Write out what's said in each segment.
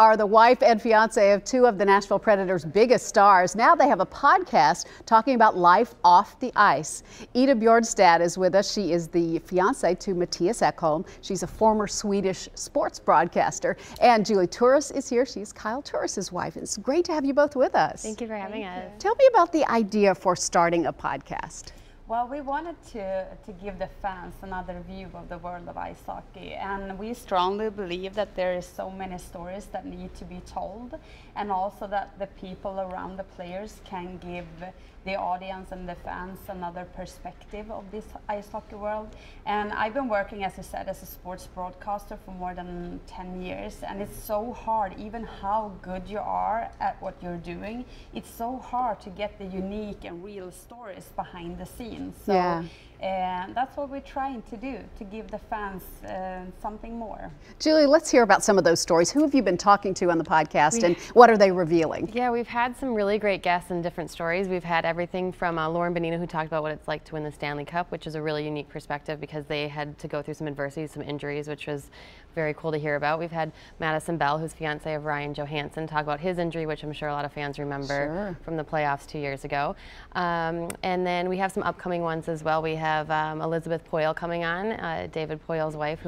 Are the wife and fiance of two of the Nashville Predators' biggest stars. Now they have a podcast talking about life off the ice. Ida Bjornstad is with us. She is the fiance to Mattias Ekholm. She's a former Swedish sports broadcaster. And Julie Turris is here. She's Kyle Turris's wife. It's great to have you both with us. Thank you for having us. Tell me about the idea for starting a podcast. Well, we wanted to give the fans another view of the world of ice hockey, and we strongly believe that there is so many stories that need to be told, and also that the people around the players can give the audience and the fans another perspective of this ice hockey world. And I've been working, as I said, as a sports broadcaster for more than 10 years, and it's so hard, even how good you are at what you're doing, it's so hard to get the unique and real stories behind the scenes. So, yeah. And that's what we're trying to do, to give the fans something more. Julie, let's hear about some of those stories. Who have you been talking to on the podcast, and what are they revealing? Yeah, we've had some really great guests and different stories. We've had everything from Lauren Bonino, who talked about what it's like to win the Stanley Cup, which is a really unique perspective because they had to go through some adversity, some injuries, which was very cool to hear about. We've had Madison Bell, who's fiance of Ryan Johansson, talk about his injury, which I'm sure a lot of fans remember from the playoffs 2 years ago. And then we have some upcoming ones as well. We have Elizabeth Poyle coming on, David Poyle's wife,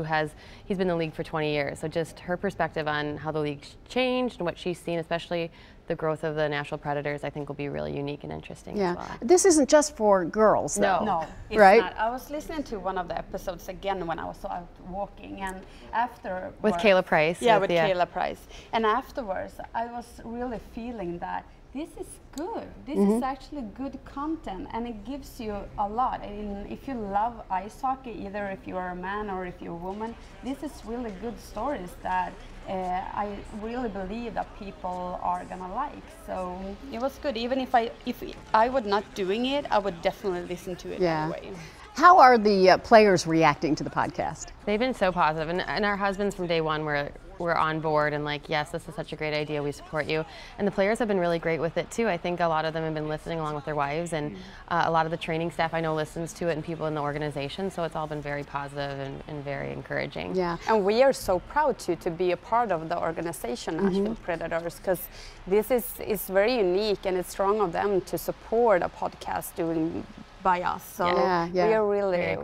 he's been in the league for 20 years. So just her perspective on how the league's changed and what she's seen, especially the growth of the Nashville Predators, I think will be really unique and interesting as well. This isn't just for girls, though. No, it's right? not. I was listening to one of the episodes again when I was out walking, and after with Kayla Price. Yeah, with Kayla Price. And afterwards, I was really feeling that this is good. This is actually good content, and it gives you a lot. I mean, if you love ice hockey, either if you are a man or if you're a woman, this is really good stories that I really believe that people are gonna like. So it was good. Even if I were not doing it, I would definitely listen to it anyway. How are the players reacting to the podcast? They've been so positive, and our husbands from day one were on board and like, yes, this is such a great idea, we support you. And the players have been really great with it too. I think a lot of them have been listening along with their wives, and a lot of the training staff I know listens to it, and people in the organization, so it's all been very positive and very encouraging. Yeah. And we are so proud to be a part of the organization Nashville Predators, because this is very unique, and it's strong of them to support a podcast doing by us. So we are really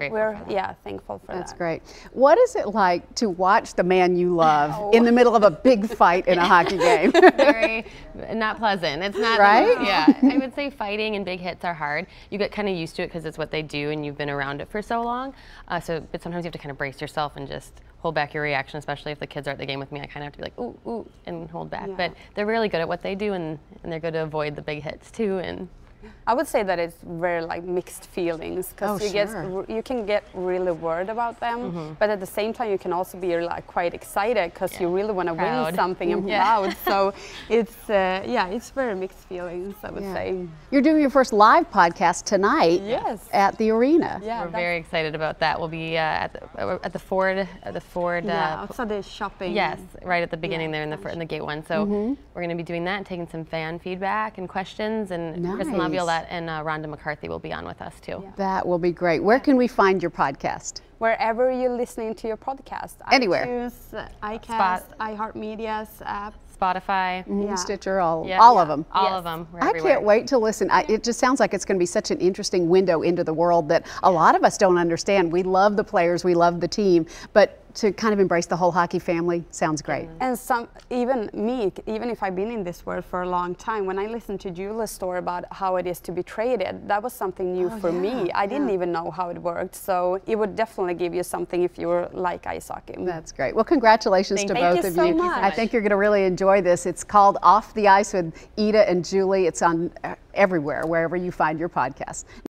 thankful for that. That's great. What is it like to watch the man you love in the middle of a big fight in a hockey game? Very not pleasant. It's not right. Yeah, I would say fighting and big hits are hard. You get kind of used to it because it's what they do, and you've been around it for so long. But sometimes you have to kind of brace yourself and just hold back your reaction, especially if the kids are at the game with me. I kind of have to be like, ooh, ooh, and hold back. Yeah. But they're really good at what they do, and they're good to avoid the big hits too. And I would say that it's very like mixed feelings, because you can get really worried about them, but at the same time you can also be like quite excited because you really want to win something and proud. So it's it's very mixed feelings, I would say. You're doing your first live podcast tonight at the arena. Yeah, we're very excited about that. We'll be at the Ford outside the shopping. Yes, right at the beginning there in the gate one. So we're going to be doing that and taking some fan feedback and questions, and Kristen Laviolette and Rhonda McCarthy will be on with us too. That will be great. Where can we find your podcast? Wherever you're listening to your podcast. Anywhere. iTunes, iCast, iHeartMedia's app. Spotify, Stitcher, all of them. All of them. I can't wait to listen. It just sounds like it's going to be such an interesting window into the world that a lot of us don't understand. We love the players, we love the team, but to kind of embrace the whole hockey family sounds great. And even if I've been in this world for a long time, when I listened to Julie's story about how it is to be traded, that was something new for me. I didn't even know how it worked, so it would definitely give you something if you were like ice hockey. That's great. Well, congratulations to both of you. Thank you so much. I think you're going to really enjoy this. It's called Off the Ice with Ida and Julie. It's on everywhere, wherever you find your podcast.